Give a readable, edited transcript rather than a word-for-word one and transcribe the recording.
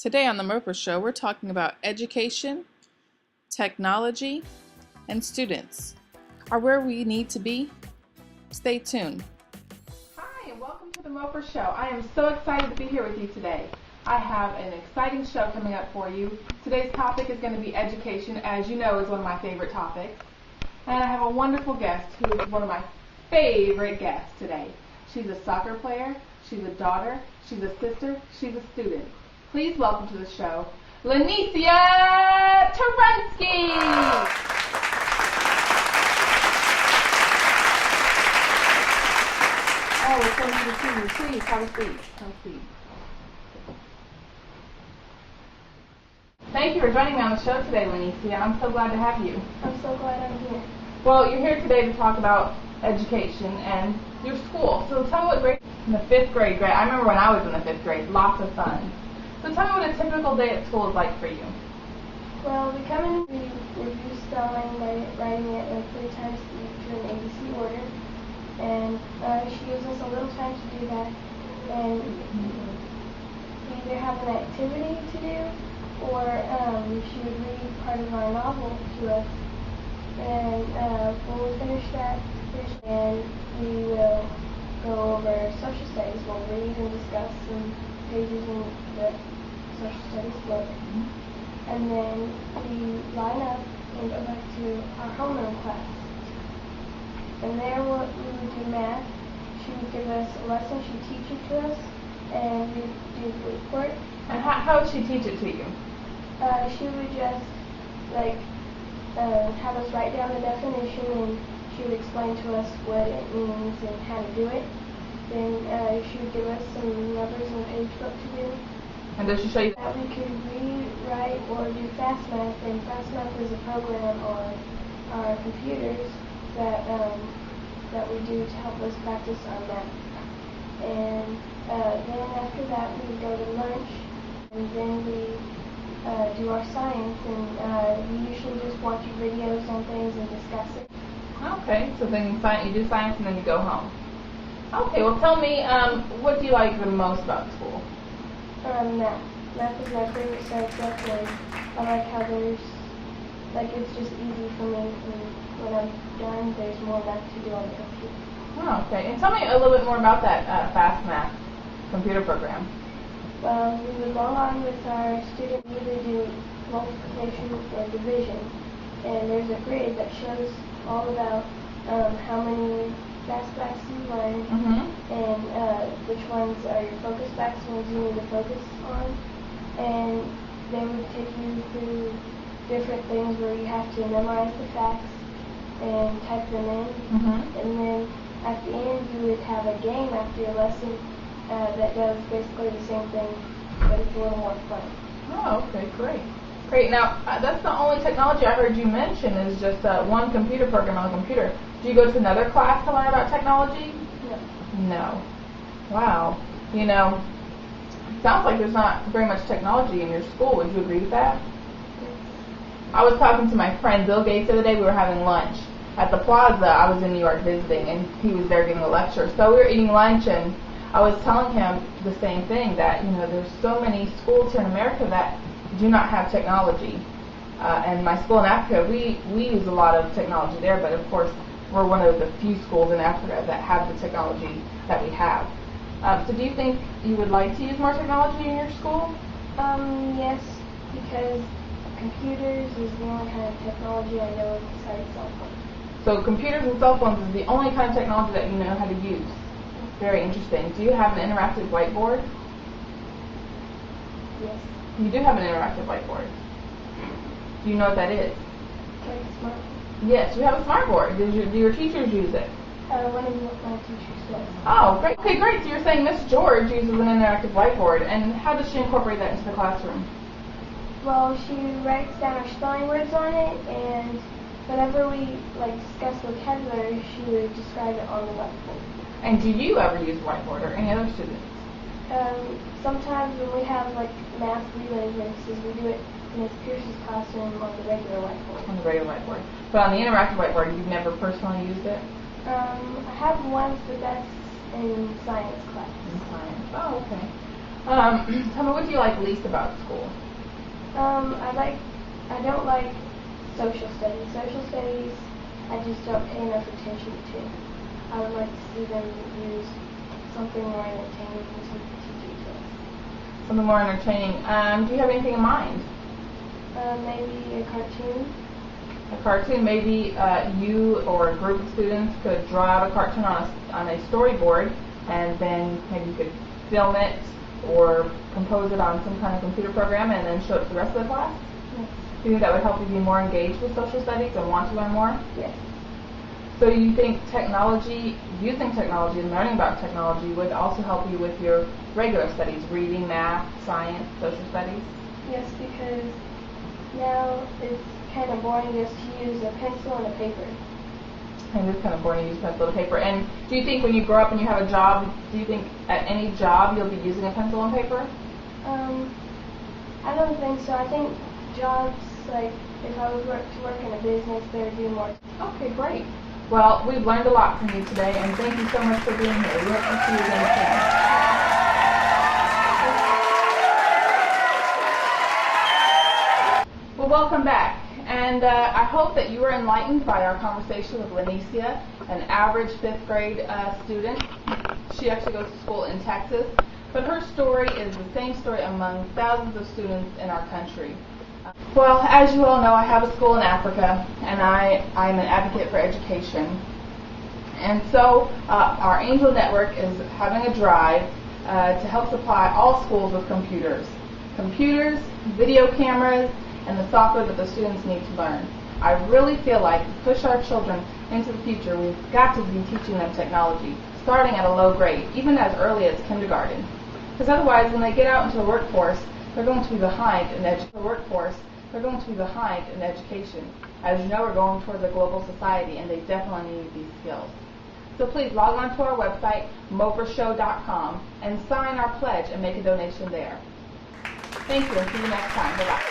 Today on the Moprah Show, we're talking about education, technology, and students. Are where we need to be? Stay tuned. Hi, and welcome to the Moprah Show. I am so excited to be here with you today. I have an exciting show coming up for you. Today's topic is going to be education, as you know is one of my favorite topics. And I have a wonderful guest who is one of my favorite guests today. She's a soccer player, she's a daughter, she's a sister, she's a student. Please welcome to the show, Lanicia Terensky. Oh, it's so good to see you. Please, have a seat. Have a seat. Thank you for joining me on the show today, Lanicia. I'm so glad to have you. I'm so glad I'm here. Well, you're here today to talk about education and your school. So tell me what grade, in the 5th grade. I remember when I was in the 5th grade, lots of fun. So tell me what a typical day at school is like for you. Well, we come in, we review spelling, writing it like 3 times through an ABC order. And she gives us a little time to do that. And we either have an activity to do, or she would read part of our novel to us. And when we finish that, and we will go over social studies. We'll read and discuss some pages in the social studies book. And then we line up and go back to our homeroom class. And there we would do math. She would give us a lesson, she'd teach it to us, and we'd do the report. And how would she teach it to you? She would just have us write down the definition, and she would explain to us what it means and how to do it. Then she would give us some numbers in the page book to do. And does she show you? We could read, write, or do fast math, and fast math is a program on our computers that we do to help us practice our math. And then after that we go to lunch, and then we do our science, and we usually just watch videos on things and discuss it. Okay, so then you do science and then you go home. Okay, well tell me, what do you like the most about school? Math. Math is my favorite subject, and I like how it's just easy for me, and when I'm done, there's more math to do on the computer. Oh, okay. And tell me a little bit more about that fast math computer program. Well, we would log on with our student. We either do multiplication or division, and there's a grid that shows all about how many fast facts you learned, and which ones are your focus facts, ones you need to focus on. And they would take you through different things where you have to memorize the facts and type them in. And then at the end you would have a game after your lesson that does basically the same thing, but it's a little more fun. Oh, okay, great. Great. Now, that's the only technology I heard you mention is just one computer program on a computer. Do you go to another class to learn about technology? No. No. Wow. You know, it sounds like there's not very much technology in your school. Would you agree with that? I was talking to my friend Bill Gates the other day. We were having lunch at the plaza. I was in New York visiting, and he was there giving a lecture. So we were eating lunch, and I was telling him the same thing, that, you know, there's so many schools here in America that do not have technology. And my school in Africa, we use a lot of technology there, but of course we're one of the few schools in Africa that have the technology that we have. So do you think you would like to use more technology in your school? Yes, because computers is the only kind of technology I know besides cell phones. So computers and cell phones is the only kind of technology that you know how to use. Very interesting. Do you have an interactive whiteboard? Yes. You do have an interactive whiteboard. Do you know what that is? Like a smart. Yes, you have a smart board. Do your teachers use it? One of my teachers does. Oh, great. Okay, great. So you're saying Miss George uses an interactive whiteboard, and how does she incorporate that into the classroom? Well, she writes down our spelling words on it, and whenever we discuss vocabulary, she would describe it on the whiteboard. And do you ever use a whiteboard, or any other students? Sometimes when we have math relay races, we do it in Ms. Pierce's classroom on the regular whiteboard. On the regular whiteboard. But on the interactive whiteboard, you've never personally used it? I have once, but that's in science class. In science. Oh, okay. Tell me, what do you like least about school? I don't like social studies. Social studies, I just don't pay enough attention to. I would like to see them use something more entertaining to teach us. Something more entertaining. Do you have anything in mind? Maybe a cartoon. A cartoon, maybe you or a group of students could draw out a cartoon on a storyboard, and then maybe you could film it or compose it on some kind of computer program and then show it to the rest of the class? Yes. Do you think that would help you be more engaged with social studies and want to learn more? Yes. So you think using technology and learning about technology would also help you with your regular studies, reading, math, science, social studies? Yes, because now it's kind of boring just to use a pencil and a paper. And it's kind of boring to use pencil and paper. And do you think when you grow up and you have a job, do you think at any job you'll be using a pencil and paper? I don't think so. I think jobs, like if I was to work in a business, they would do more. Okay, great. Well, we've learned a lot from you today, and thank you so much for being here. We hope to see you again soon. Well, welcome back. And I hope that you were enlightened by our conversation with Lanicia, an average 5th grade student. She actually goes to school in Texas, but her story is the same story among thousands of students in our country. Well, as you all know, I have a school in Africa, and I'm an advocate for education. And so our Angel Network is having a drive to help supply all schools with computers, video cameras, and the software that the students need to learn. I really feel like to push our children into the future, we've got to be teaching them technology, starting at a low grade, even as early as kindergarten. Because otherwise, when they get out into the workforce, they're going to be behind in education. As you know, we're going towards a global society, and they definitely need these skills. So please log on to our website, moprahshow.com, and sign our pledge and make a donation there. Thank you, and see you next time. Bye-bye.